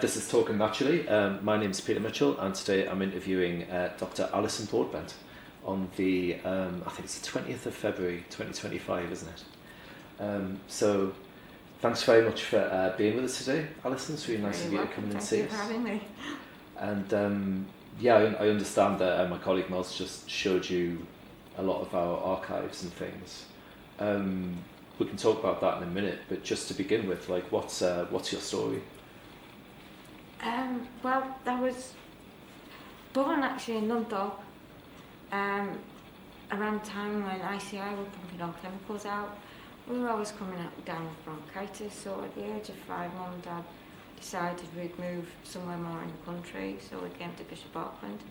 This is Talking Naturally. My name is Peter Mitchell, and today I'm interviewing Dr Alison Broadbent on the, I think it's the 20th of February 2025, isn't it? So thanks very much for being with us today, Alison. It's really nice of you to come in and see us. Thank you for having me. And yeah, I understand that my colleague Mel's just showed you a lot of our archives and things. We can talk about that in a minute, but just to begin with, like, what's your story? Well, I was born actually in Lundthorpe around the time when ICI were pumping all chemicals out. We were always coming down with bronchitis, so at the age of 5, Mum and Dad decided we'd move somewhere more in the country, so we came to Bishop Auckland,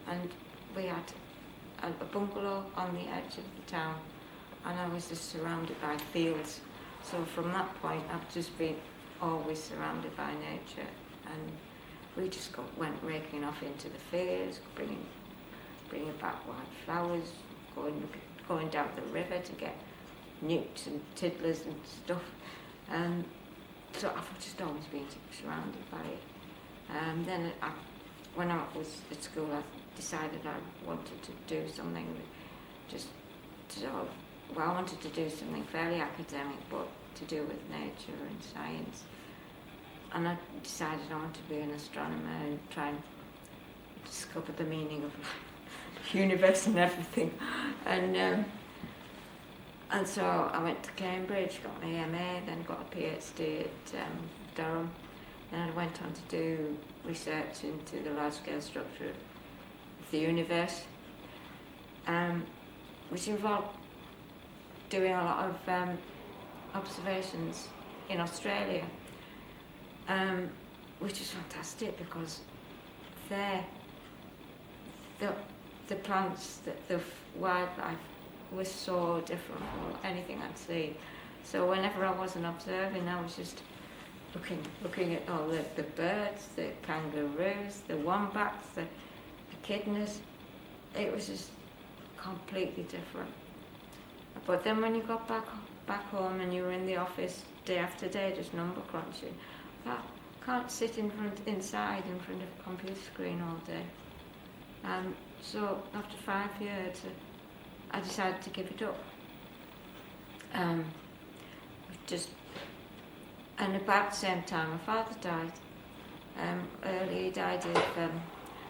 and we had a bungalow on the edge of the town, and I was just surrounded by fields. So from that point, I've just been always surrounded by nature, and we just went raking off into the fields, bringing back wild flowers, going down the river to get newts and tiddlers and stuff. So I've just always been surrounded by it. Then when I was at school, I decided I wanted to do something I wanted to do something fairly academic, but to do with nature and science. And I decided I wanted to be an astronomer and try and discover the meaning of the universe and everything. And so I went to Cambridge, got my MA, then got a PhD at Durham. Then I went on to do research into the large-scale structure of the universe, which involved doing a lot of observations in Australia, which was fantastic because there, the plants, the wildlife was so different from anything I'd seen. So whenever I wasn't observing, I was just looking at all the birds, the kangaroos, the wombats, the echidnas. It was just completely different. But then when you got back home and you were in the office day after day just number crunching, I can't sit inside in front of a computer screen all day. So after 5 years, I decided to give it up. And about the same time, my father died. Early, he died of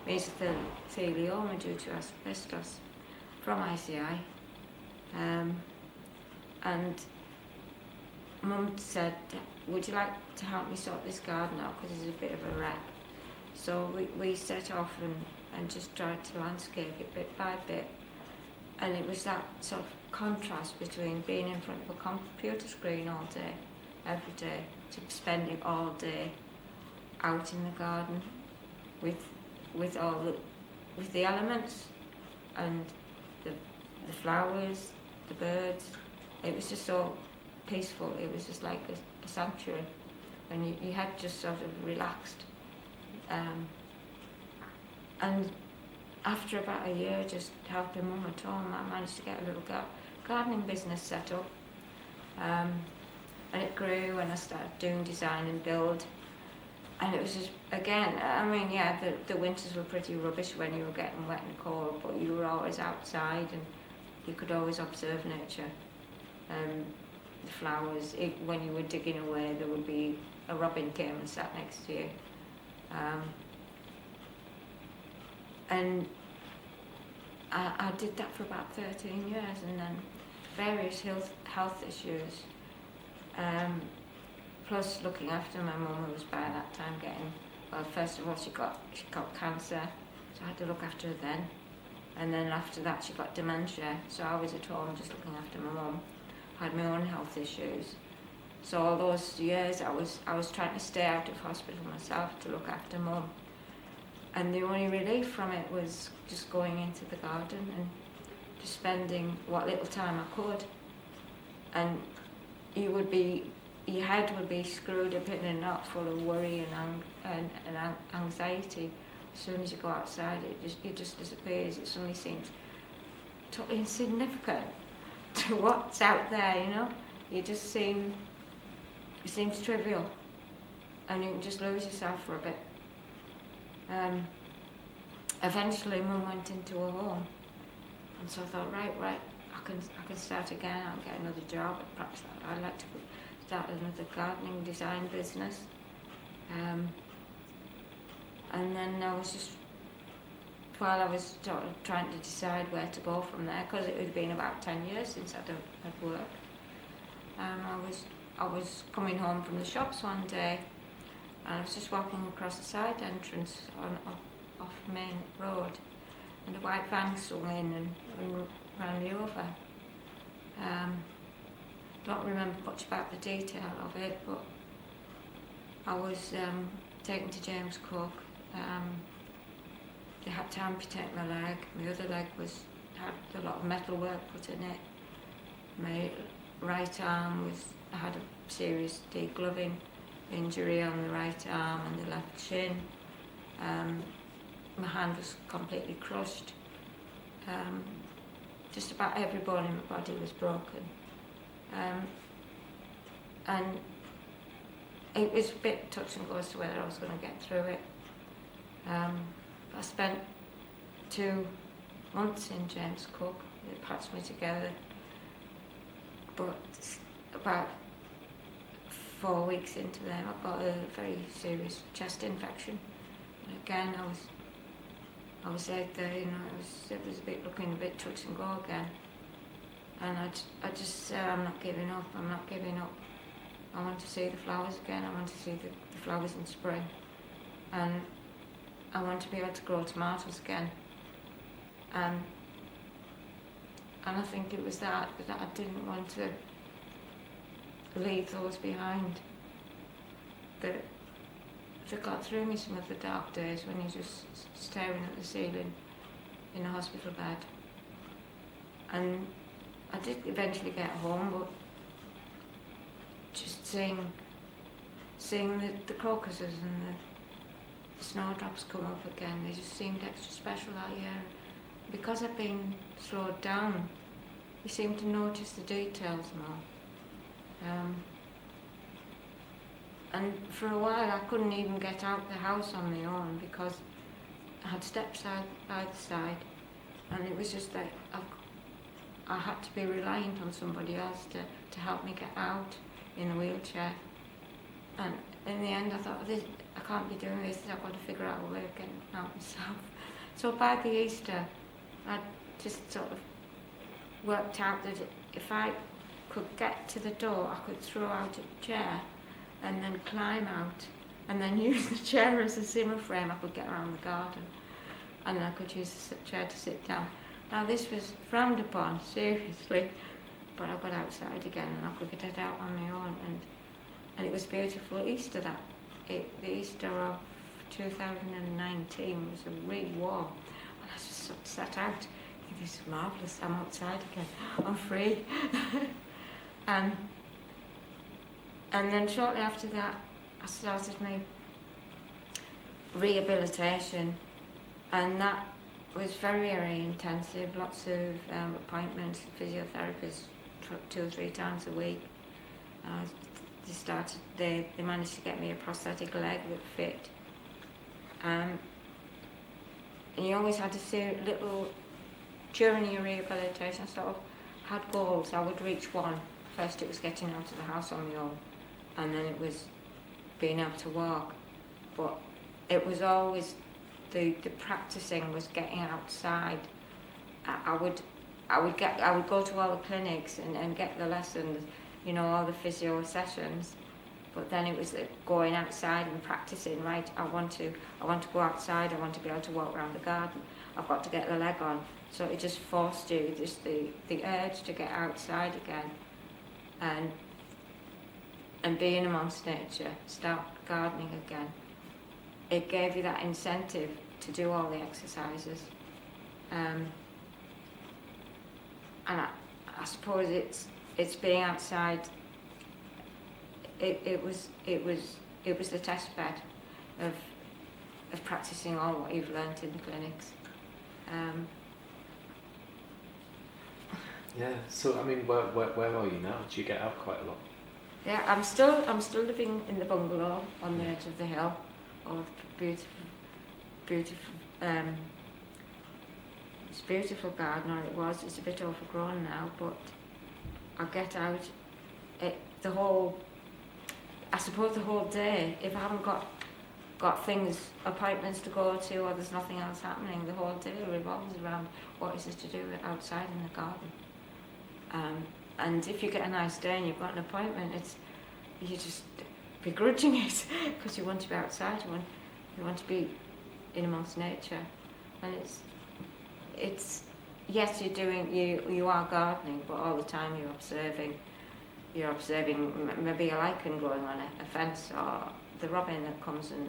mesothelioma due to asbestos from ICI. And Mum said, would you like to help me sort this garden out, because it's a bit of a wreck. So we set off and just tried to landscape it bit by bit. And it was that sort of contrast between being in front of a computer screen all day, every day, to spending all day out in the garden with the elements and the flowers, the birds. It was just so peaceful. It was just like a sanctuary, and you had just sort of relaxed. And after about a year just helping Mum at home, I managed to get a little gardening business set up, and it grew, and I started doing design and build. And it was just, again, I mean, yeah, the winters were pretty rubbish when you were getting wet and cold, but you were always outside and you could always observe nature. The flowers, when you were digging away, there would be a robin came and sat next to you. And I did that for about 13 years, and then various health issues, plus looking after my mum, who was by that time well, first of all she got cancer, so I had to look after her then, and then after that she got dementia, so I was at home just looking after my mum. I had my own health issues, so all those years I was trying to stay out of hospital myself to look after mum. And the only relief from it was just going into the garden and just spending what little time I could. And your head would be screwed up in a knot full of worry and anxiety. As soon as you go outside, it just disappears. It suddenly seems totally insignificant to what's out there, you know. It seems trivial. and you can just lose yourself for a bit. Eventually Mum went into a home, and so I thought, right, I can start again, I'll get another job, perhaps I'd like to start another gardening design business. And then I was just, while I was sort of trying to decide where to go from there, because it had been about 10 years since I'd worked, I was coming home from the shops one day, and I was just walking across the side entrance off Main Road, and a white van swung in and ran me over. Don't remember much about the detail of it, but I was taken to James Cook. They had to amputate my leg. My other leg had a lot of metal work put in it. My right arm I had a serious degloving injury on the right arm and the left shin. My hand was completely crushed. Just about every bone in my body was broken. And it was a bit touch and go as to whether I was going to get through it. I spent 2 months in James Cook. They patched me together. But about 4 weeks into them, I got a very serious chest infection. And again, I was out there, you know, it was looking a bit touch and go again. And I just said, I'm not giving up. I want to see the flowers again. I want to see the flowers in spring. And I want to be able to grow tomatoes again. And I think it was that I didn't want to leave those behind. That got through me some of the dark days when you're just staring at the ceiling in a hospital bed. And I did eventually get home, but just seeing the crocuses and the snowdrops come up again, they just seemed extra special that year. Because I've been slowed down, you seem to notice the details more. And for a while I couldn't even get out the house on my own because I had steps either side, and it was just like I had to be reliant on somebody else to help me get out in a wheelchair. And in the end I thought, I can't be doing this, I've got to figure out a way of getting out myself. So by the Easter I just sort of worked out that if I could get to the door, I could throw out a chair and then climb out and then use the chair as a Zimmer frame. I could get around the garden and then I could use the chair to sit down. Now this was frowned upon, seriously, but I got outside again and I could get out on my own, and it was beautiful Easter the Easter of 2019 was really warm, and I just sort of sat out. This is marvellous, I'm outside again, I'm free. And then shortly after that, I started my rehabilitation, and that was very, very intensive. Lots of appointments, physiotherapists 2 or 3 times a week. They managed to get me a prosthetic leg that fit. And you always had to see little, during your rehabilitation, sort of had goals. I would reach one. First it was getting out of the house on my own, and then it was being able to walk. But it was always the practicing was getting outside. I would go to all the clinics and get the lessons, you know, all the physio sessions. But then it was going outside and practicing. Right, I want to go outside. I want to be able to walk around the garden. I've got to get the leg on. So it just forced you, just the urge to get outside again, and being amongst nature, start gardening again. It gave you that incentive to do all the exercises, and I suppose it's being outside. It was the test bed of practicing all what you've learnt in the clinics. Yeah. So I mean, where are you now? Do you get out quite a lot? Yeah, I'm still living in the bungalow on the edge of the hill. Oh, beautiful. It's a beautiful garden, or it was. It's a bit overgrown now, but I get out I suppose the whole day. If I haven't got appointments to go to, or there's nothing else happening, the whole day revolves around what is there to do outside in the garden. And if you get a nice day and you've got an appointment, you're just begrudging it because you want to be outside, you want to be in amongst nature, and it's yes, you are gardening, but all the time you're observing maybe a lichen growing on a fence, or the robin that comes and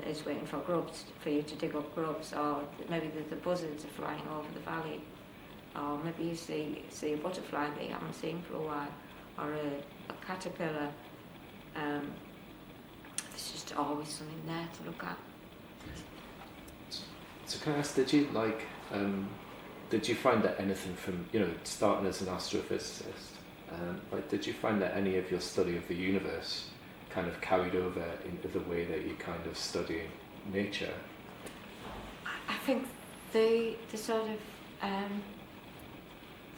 is waiting for grubs, for you to dig up grubs, or maybe the buzzards are flying over the valley, or maybe you see a butterfly that you haven't seen for a while, or a caterpillar. There's just always something there to look at. So can I ask, did you find that anything from, starting as an astrophysicist, did you find that any of your study of the universe kind of carried over into the way that you kind of study nature? I think the sort of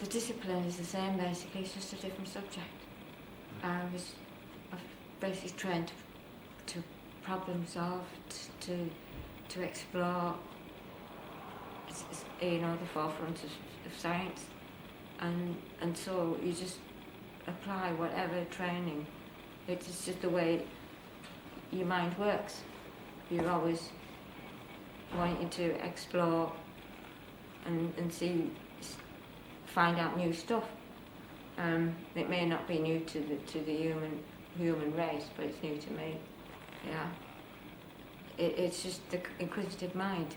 the discipline is the same basically, it's just a different subject. I've basically trained to problem solve, to explore the forefront of science, and so you just apply whatever training. It's just the way your mind works. You're always wanting to explore and find out new stuff. It may not be new to the human race, but it's new to me. Yeah. It's just the inquisitive mind.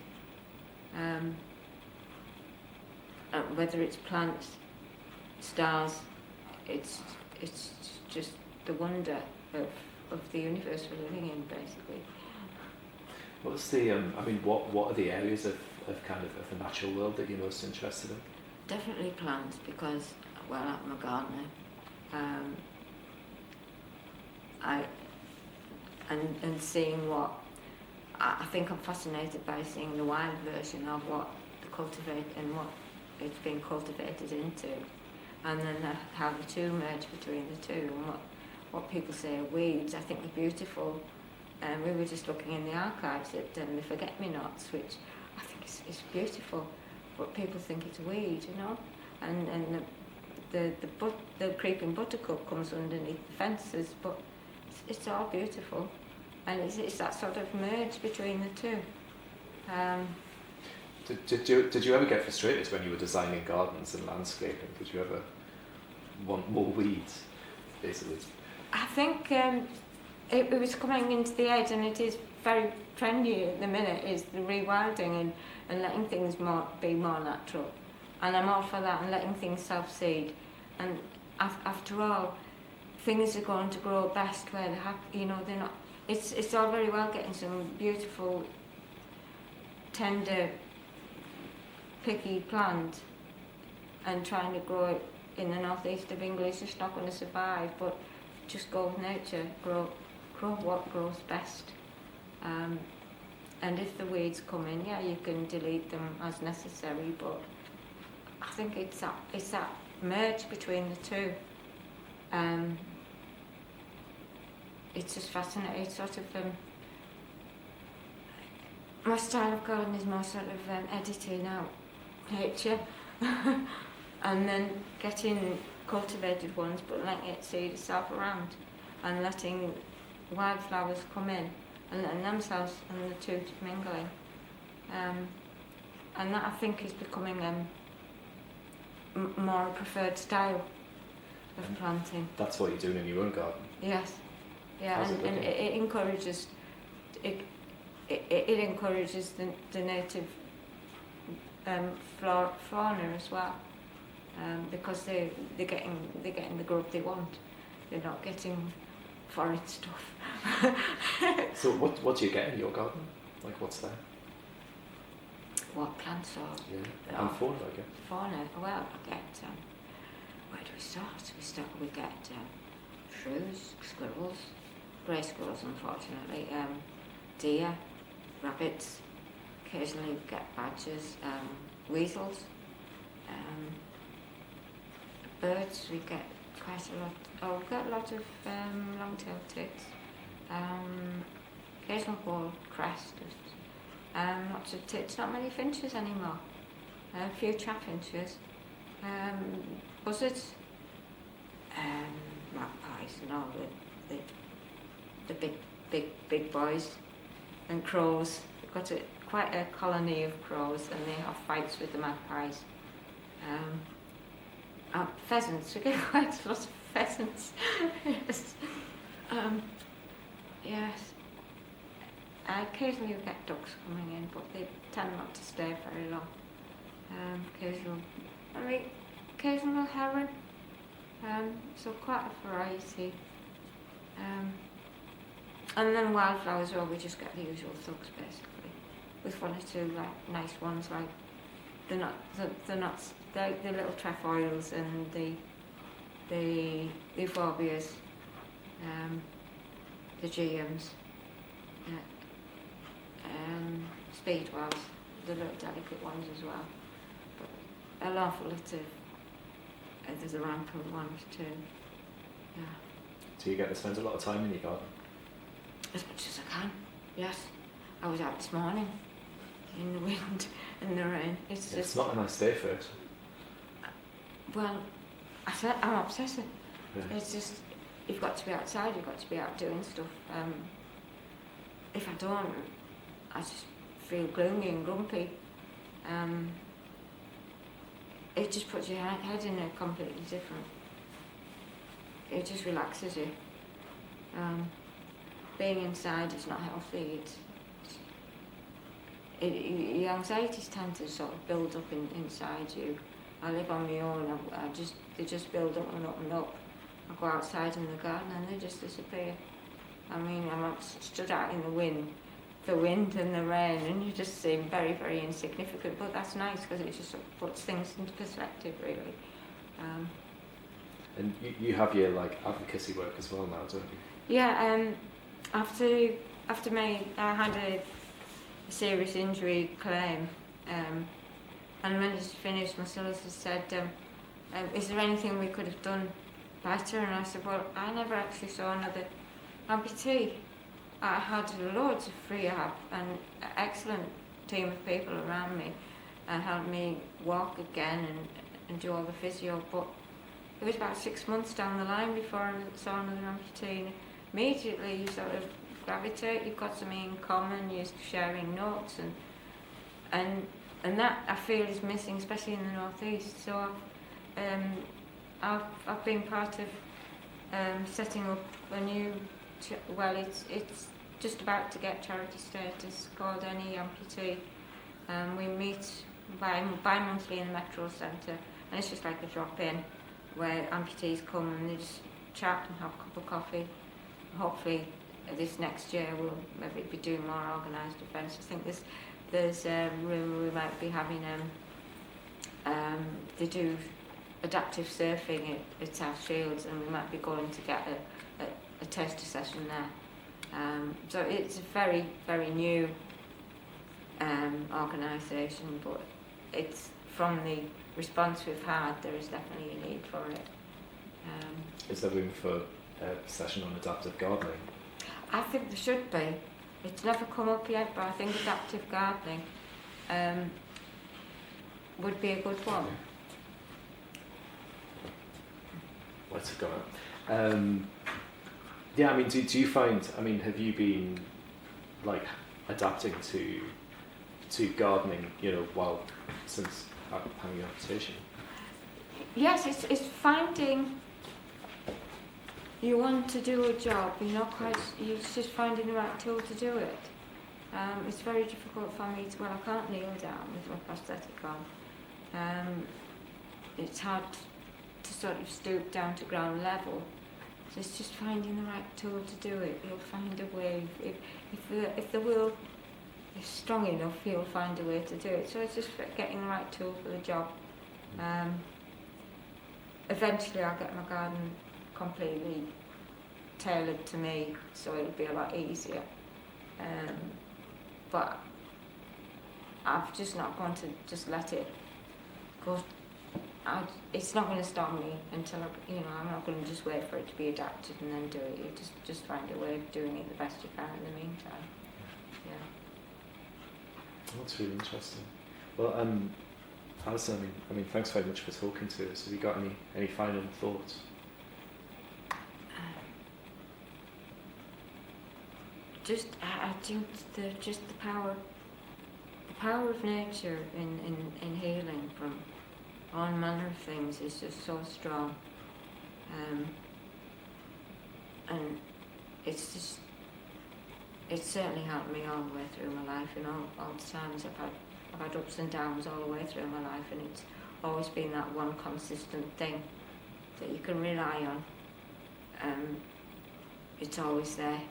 Whether it's plants, stars, it's just the wonder of the universe we're living in, basically. What's the what are the areas of the natural world that you're most interested in? Definitely plants, because I'm a gardener. And seeing what I think I'm fascinated by, seeing the wild version of what the cultivate and what it's been cultivated into, and then how the two merge between the two, and what people say are weeds. I think they're beautiful. We were just looking in the archives at the forget-me-nots, which I think is beautiful, but people think it's a weed, and the creeping buttercup comes underneath the fences, but it's all beautiful, and it's that sort of merge between the two. Did you ever get frustrated when you were designing gardens and landscaping? Did you ever want more weeds, basically? I think it was coming into the age, and it is very trendy at the minute, is the rewilding and letting things be more natural. And I'm all for that, and letting things self-seed. And after all, things are going to grow best where they're happy, they're not. It's all very well getting some beautiful, tender, picky plant and trying to grow it in the northeast of England. It's just not going to survive, but just go with nature, grow what grows best. And if the weeds come in, you can delete them as necessary, but I think it's that merge between the two. It's just fascinating. It's sort of my style of garden is more sort of editing out nature and then getting cultivated ones, but letting it seed itself around and letting wildflowers come in and letting themselves and the two mingling. And that, I think, is becoming more a preferred style of planting. That's what you're doing in your own garden? Yes. Yeah, and it encourages it encourages the native fauna as well, because they're getting the growth they want. They're not getting foreign stuff. So what do you get in your garden? Like, what's there? What plants or? Yeah, and fauna, I guess. Fauna. Well, I get. Where do we start? We get shrews, squirrels, grey squirrels unfortunately, deer, rabbits, occasionally we get badgers, weasels, birds, we get quite a lot. Oh, we get a lot of long-tailed tits, occasional bald crest, lots of tits, not many finches anymore, a few chaffinches, buzzards, magpies and all the big boys, and crows. We've got quite a colony of crows, and they have fights with the magpies. Pheasants, we get quite a lot of pheasants. Yes. Yes. Occasionally we get ducks coming in, but they tend not to stay very long. Occasional heron, so quite a variety. And then wildflowers, well, we just get the usual thugs basically, with one or two like nice ones, like the little trefoils and the euphorbias, the geums, speedwells, the little delicate ones as well. But an awful lot of there's a rampant ones too. Yeah. So you get to spend a lot of time in your garden? As much as I can, yes. I was out this morning in the wind and the rain. It's not a nice day for it. Well, I'm obsessive. Yeah. It's just, you've got to be outside, you've got to be out doing stuff. If I don't, I just feel gloomy and grumpy. It just puts your head in a completely different, it just relaxes you. Being inside is not healthy. Your anxieties tend to sort of build up inside you. I live on my own. They just build up and up and up. I go outside in the garden and they just disappear. I mean, I'm stood out in the wind and the rain, and you just seem very, very insignificant. But that's nice because it just sort of puts things into perspective, really. And you have your like advocacy work as well now, don't you? Yeah. After I had a serious injury claim, and when it's finished, my solicitor said, "Is there anything we could have done better?" And I said, "Well, I never actually saw another amputee. I had loads of free help and an excellent team of people around me and helped me walk again and do all the physio. But it was about 6 months down the line before I saw another amputee. And immediately you sort of gravitate. You've got something in common. You're sharing notes and that I feel is missing, especially in the northeast. So I've been part of setting up a new. It's just about to get charity status, called Any Amputee. We meet bi-monthly in the Metro Centre, and it's just like a drop-in where amputees come and they just chat and have a cup of coffee. Hopefully this next year we'll maybe be doing more organised events. I think there's a rumour we might be having they do adaptive surfing at South Shields, and we might be going to get a taster session there. So it's a very, very new organisation, but it's from the response we've had, there is definitely a need for it. Is there room for a session on adaptive gardening? I think there should be. It's never come up yet, but I think adaptive gardening would be a good one. Where's it going? Yeah, I mean, do you find, I mean, have you been like adapting to gardening, since having your amputation? Yes, it's finding you want to do a job, you're just finding the right tool to do it. It's very difficult for me I can't kneel down with my prosthetic on. It's hard to sort of stoop down to ground level. So it's just finding the right tool to do it. You'll find a way. If the will is strong enough, you'll find a way to do it. So it's just getting the right tool for the job. Eventually I'll get my garden completely tailored to me, so it'll be a lot easier. But I've just not going to just let it go. It's not going to stop me until I'm not going to just wait for it to be adapted and then do it. You just find a way of doing it the best you can in the meantime. Yeah. That's really interesting. Well, Alison, I mean, thanks very much for talking to us. Have you got any final thoughts? I think the power of nature in healing from all manner of things is just so strong, and it's certainly helped me all the way through my life. All the times I've had ups and downs all the way through my life, and it's always been that one consistent thing that you can rely on. It's always there.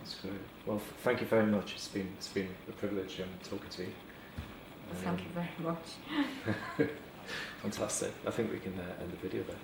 That's great. Well, thank you very much. It's been a privilege talking to you. Thank you very much. Fantastic. I think we can end the video there.